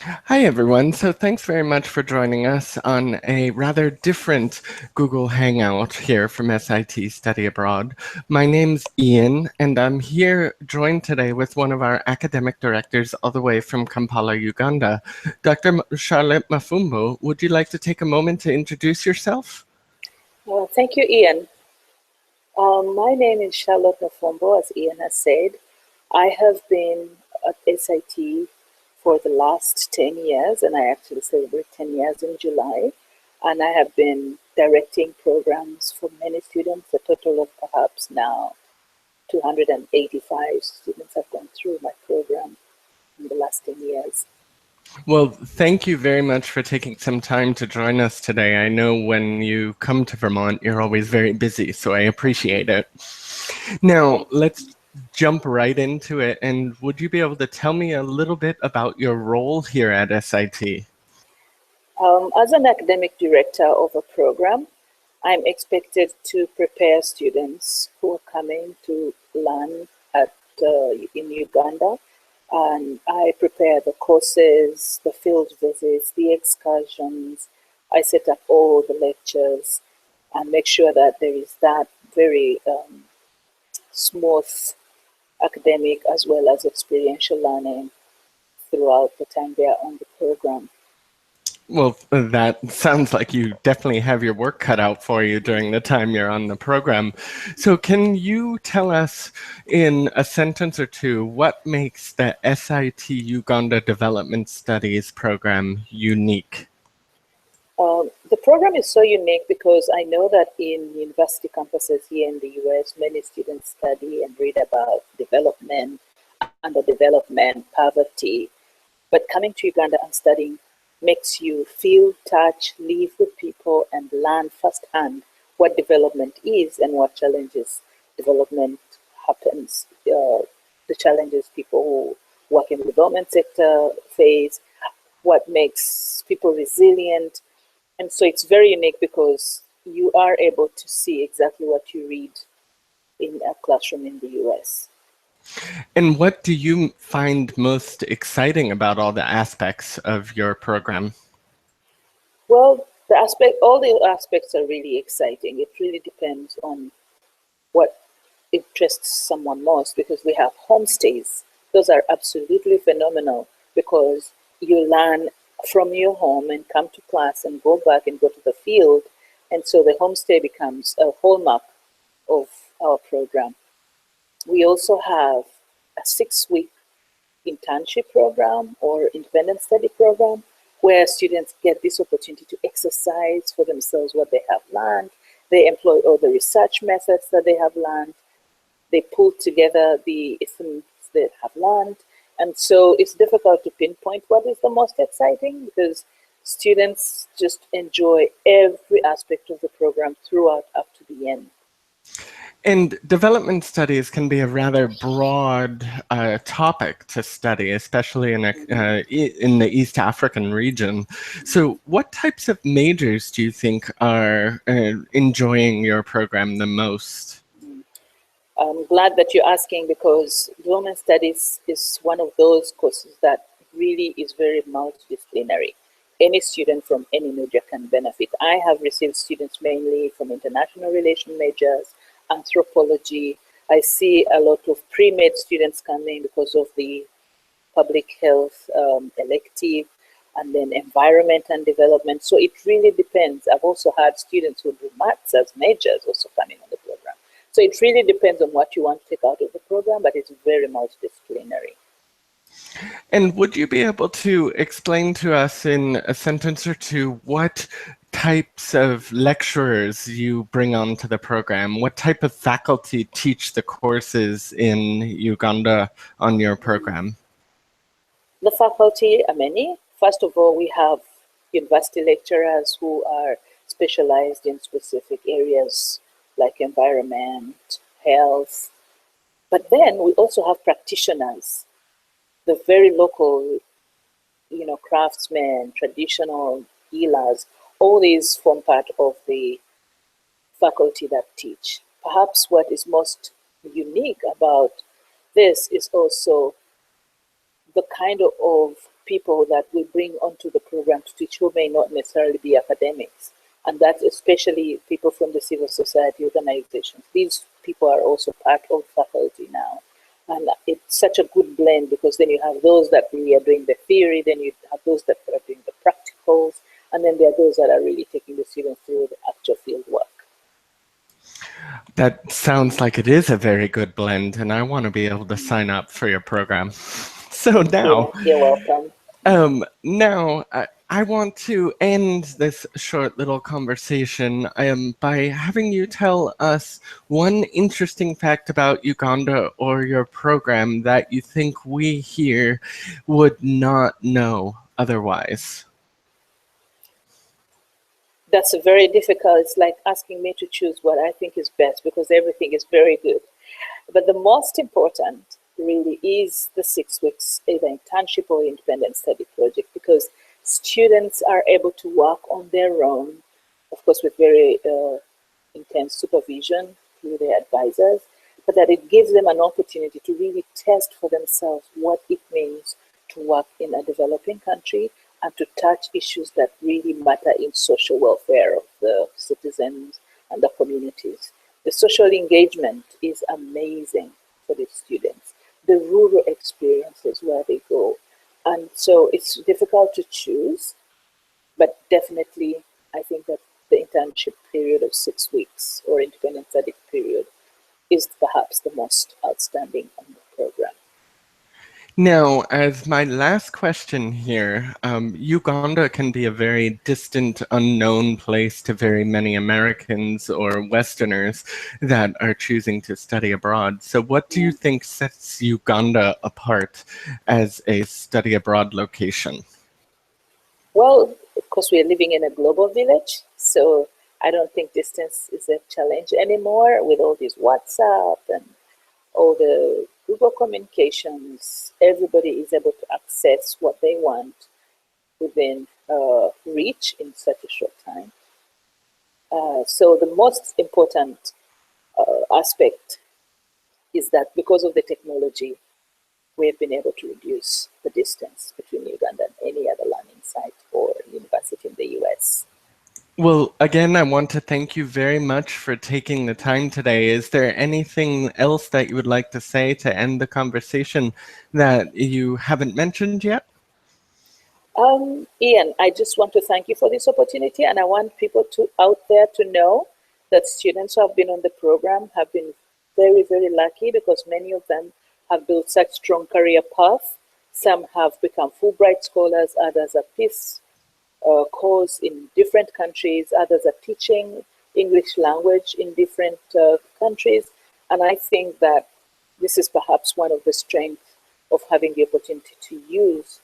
Hi, everyone. So thanks very much for joining us on a rather different Google Hangout here from SIT Study Abroad. My name's Ian, and I'm here joined today with one of our academic directors all the way from Kampala, Uganda. Dr. Charlotte Mafumbo, would you like to take a moment to introduce yourself? Well, thank you, Ian. My name is Charlotte Mafumbo, as Ian has said. I have been at SIT for the last 10 years, and I actually celebrate 10 years in July. And I have been directing programs for many students, a total of perhaps now 285 students have gone through my program in the last 10 years. Well, thank you very much for taking some time to join us today. I know when you come to Vermont, you're always very busy, so I appreciate it. Now, let's jump right into it. And would you be able to tell me a little bit about your role here at SIT? As an academic director of a program, I'm expected to prepare students who are coming to learn in Uganda. And I prepare the courses, the field visits, the excursions. I set up all the lectures and make sure that there is that very smooth academic as well as experiential learning throughout the time they are on the program. Well, that sounds like you definitely have your work cut out for you during the time you're on the program. So can you tell us in a sentence or two what makes the SIT Uganda Development Studies program unique? The program is so unique because I know that in university campuses here in the US, many students study and read about development, underdevelopment, poverty. But coming to Uganda and studying makes you feel, touch, live with people, and learn firsthand what development is and what challenges development happens. The challenges people who work in the development sector face, what makes people resilient. And so it's very unique because you are able to see exactly what you read in a classroom in the US. And what do you find most exciting about all the aspects of your program? Well, all the aspects are really exciting. It really depends on what interests someone most because we have homestays. Those are absolutely phenomenal because you learn from your home and come to class and go back and go to the field. And so the homestay becomes a hallmark of our program. We also have a 6-week internship program or independent study program where students get this opportunity to exercise for themselves what they have learned. They employ all the research methods that they have learned. They pull together the things they have learned. And so it's difficult to pinpoint what is the most exciting because students just enjoy every aspect of the program throughout up to the end. And development studies can be a rather broad topic to study, especially in the East African region. So what types of majors do you think are enjoying your program the most? I'm glad that you're asking because development studies is one of those courses that really is very multidisciplinary. Any student from any major can benefit. I have received students mainly from international relation majors, anthropology. I see a lot of pre-med students coming because of the public health elective, and then environment and development. So it really depends. I've also had students who do maths as majors also coming on the program. So it really depends on what you want to take out of the program, but it's very multidisciplinary. And would you be able to explain to us in a sentence or two what types of lecturers you bring onto the program? What type of faculty teach the courses in Uganda on your program? The faculty are many. First of all, we have university lecturers who are specialized in specific areas like environment, health. But then we also have practitioners, the very local, craftsmen, traditional healers. All these form part of the faculty that teach. Perhaps what is most unique about this is also the kind of people that we bring onto the program to teach who may not necessarily be academics. And that's especially people from the civil society organizations. These people are also part of faculty now. And it's such a good blend, because then you have those that really are doing the theory, then you have those that are doing the practicals, and then there are those that are really taking the students through the actual field work. That sounds like it is a very good blend, and I want to be able to sign up for your program. So now, You're welcome. I want to end this short little conversation by having you tell us one interesting fact about Uganda or your program that you think we here would not know otherwise. That's a very difficult. It's like asking me to choose what I think is best, because everything is very good. But the most important really is the 6 weeks either internship or independent study project, because students are able to work on their own, of course, with very intense supervision through their advisors, but that it gives them an opportunity to really test for themselves what it means to work in a developing country and to touch issues that really matter in social welfare of the citizens and the communities. The social engagement is amazing for the students. The rural experiences where they go. And so it's difficult to choose, but definitely I think that the internship period of 6 weeks or independent study period is perhaps the most outstanding on the program. Now, as my last question here, Uganda can be a very distant, unknown place to very many Americans or Westerners that are choosing to study abroad. So what do you think sets Uganda apart as a study abroad location? Well, of course, we are living in a global village, so I don't think distance is a challenge anymore with all these WhatsApp and all the Google communications. Everybody is able to access what they want within reach in such a short time. So the most important aspect is that because of the technology, we've been able to reduce the distance between Uganda and any other learning site or university in the US. Well, again, I want to thank you very much for taking the time today. Is there anything else that you would like to say to end the conversation that you haven't mentioned yet? Ian, I just want to thank you for this opportunity, and I want people out there to know that students who have been on the program have been very, very lucky, because many of them have built such strong career paths. Some have become Fulbright scholars, others are peace course in different countries, others are teaching English language in different countries. And I think that this is perhaps one of the strengths of having the opportunity to use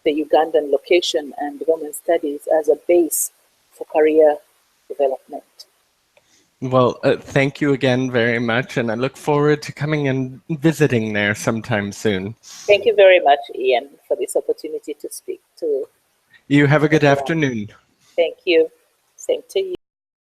the Ugandan location and development studies as a base for career development. Well, thank you again very much, and I look forward to coming and visiting there sometime soon. Thank you very much, Ian, for this opportunity to speak to You have a good everyone. afternoon. Thank you. Same to you.